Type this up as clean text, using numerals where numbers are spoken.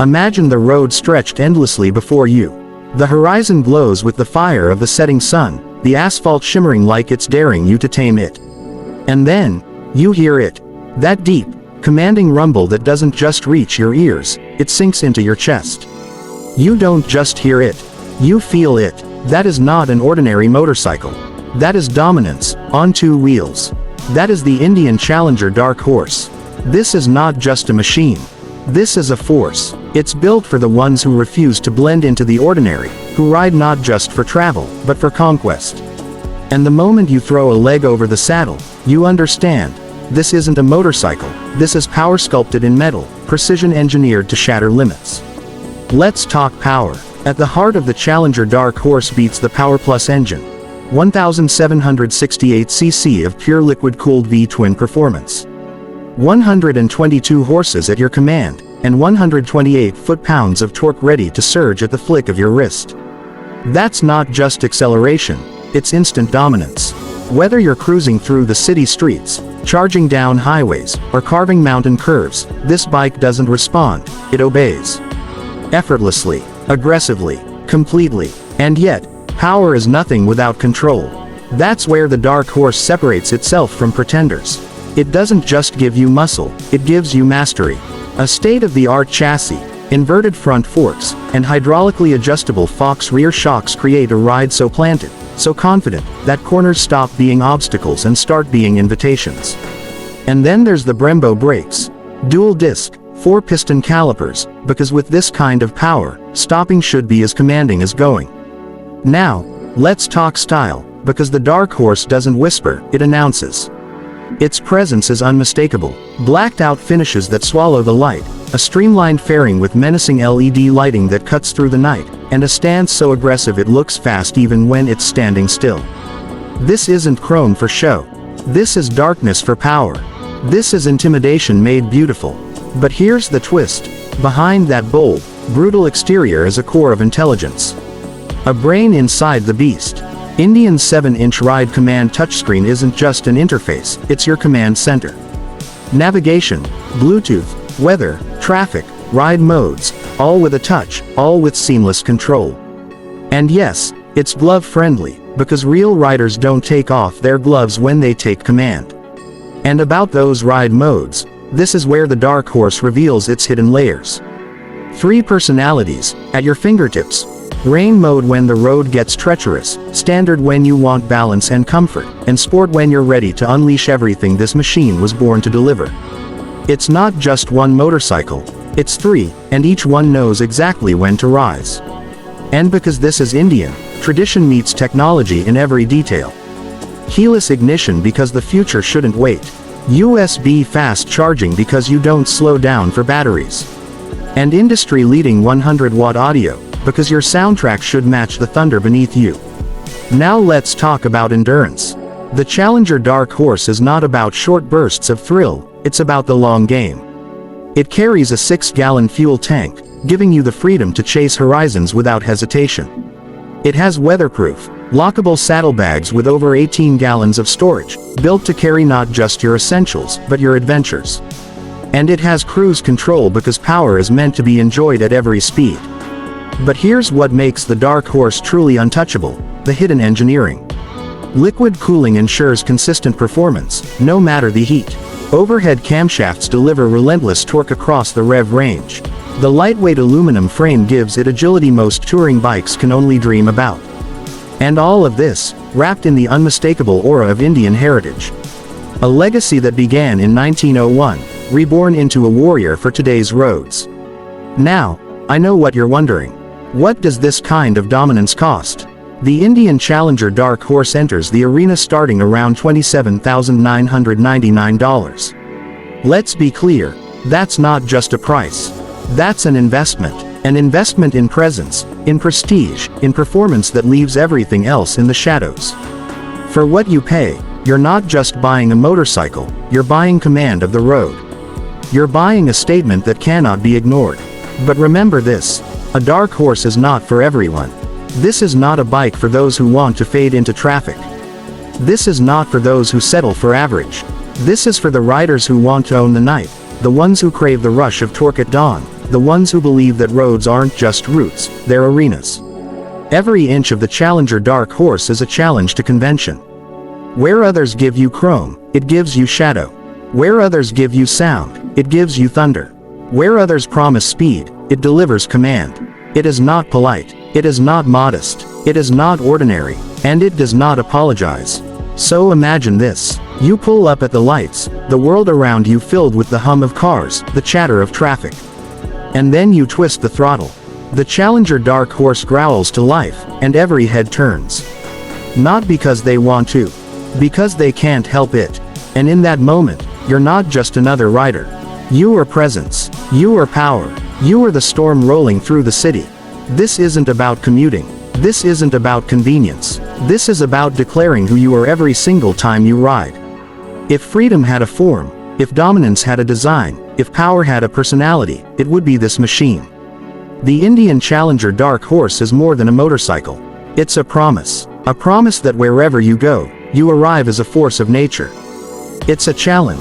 Imagine the road stretched endlessly before you. The horizon glows with the fire of the setting sun, the asphalt shimmering like it's daring you to tame it. And then, you hear it. That deep, commanding rumble that doesn't just reach your ears, it sinks into your chest. You don't just hear it. You feel it. That is not an ordinary motorcycle. That is dominance, on two wheels. That is the Indian Challenger Dark Horse. This is not just a machine. This is a force. It's built for the ones who refuse to blend into the ordinary, who ride not just for travel, but for conquest. And the moment you throw a leg over the saddle, you understand. This isn't a motorcycle. This is power sculpted in metal, precision engineered to shatter limits. Let's talk power. At the heart of the Challenger Dark Horse beats the Power Plus engine. 1,768 cc of pure liquid-cooled V-twin performance. 122 horses at your command, and 128 foot-pounds of torque ready to surge at the flick of your wrist. That's not just acceleration, it's instant dominance. Whether you're cruising through the city streets, charging down highways, or carving mountain curves, this bike doesn't respond, it obeys. Effortlessly, aggressively, completely. And yet, power is nothing without control. That's where the Dark Horse separates itself from pretenders. It doesn't just give you muscle, it gives you mastery. A state-of-the-art chassis, inverted front forks, and hydraulically adjustable Fox rear shocks create a ride so planted, so confident, that corners stop being obstacles and start being invitations. And then there's the Brembo brakes. Dual disc, 4-piston calipers, because with this kind of power, stopping should be as commanding as going. Now, let's talk style, because the Dark Horse doesn't whisper, it announces. Its presence is unmistakable. Blacked-out finishes that swallow the light, a streamlined fairing with menacing LED lighting that cuts through the night, and a stance so aggressive it looks fast even when it's standing still. This isn't chrome for show. This is darkness for power. This is intimidation made beautiful. But here's the twist. Behind that bold, brutal exterior is a core of intelligence. A brain inside the beast. Indian's 7-inch Ride Command touchscreen isn't just an interface, it's your command center. Navigation, Bluetooth, weather, traffic, ride modes, all with a touch, all with seamless control. And yes, it's glove-friendly, because real riders don't take off their gloves when they take command. And about those ride modes, this is where the Dark Horse reveals its hidden layers. 3 personalities, at your fingertips. Rain mode when the road gets treacherous, standard when you want balance and comfort, and sport when you're ready to unleash everything this machine was born to deliver. It's not just one motorcycle, it's 3, and each one knows exactly when to rise. And because this is Indian, tradition meets technology in every detail. Keyless ignition because the future shouldn't wait. USB fast charging because you don't slow down for batteries. And industry-leading 100-watt audio, because your soundtrack should match the thunder beneath you. Now let's talk about endurance. The Challenger Dark Horse is not about short bursts of thrill, it's about the long game. It carries a 6-gallon fuel tank, giving you the freedom to chase horizons without hesitation. It has weatherproof, lockable saddlebags with over 18 gallons of storage, built to carry not just your essentials, but your adventures. And it has cruise control because power is meant to be enjoyed at every speed. But here's what makes the Dark Horse truly untouchable, the hidden engineering. Liquid cooling ensures consistent performance, no matter the heat. Overhead camshafts deliver relentless torque across the rev range. The lightweight aluminum frame gives it agility most touring bikes can only dream about. And all of this, wrapped in the unmistakable aura of Indian heritage. A legacy that began in 1901, reborn into a warrior for today's roads. Now, I know what you're wondering. What does this kind of dominance cost? The Indian Challenger Dark Horse enters the arena starting around $27,999. Let's be clear, that's not just a price. That's an investment in presence, in prestige, in performance that leaves everything else in the shadows. For what you pay, you're not just buying a motorcycle, you're buying command of the road. You're buying a statement that cannot be ignored. But remember this. A Dark Horse is not for everyone. This is not a bike for those who want to fade into traffic. This is not for those who settle for average. This is for the riders who want to own the night, the ones who crave the rush of torque at dawn, the ones who believe that roads aren't just routes, they're arenas. Every inch of the Challenger Dark Horse is a challenge to convention. Where others give you chrome, it gives you shadow. Where others give you sound, it gives you thunder. Where others promise speed, it delivers command. It is not polite, it is not modest, it is not ordinary, and it does not apologize. So imagine this. You pull up at the lights, the world around you filled with the hum of cars, the chatter of traffic. And then you twist the throttle. The Challenger Dark Horse growls to life, and every head turns. Not because they want to, because they can't help it. And in that moment, you're not just another rider. You are presence. You are power. You are the storm rolling through the city. This isn't about commuting. This isn't about convenience. This is about declaring who you are every single time you ride. If freedom had a form, if dominance had a design, if power had a personality, it would be this machine. The Indian Challenger Dark Horse is more than a motorcycle. It's a promise. A promise that wherever you go, you arrive as a force of nature. It's a challenge.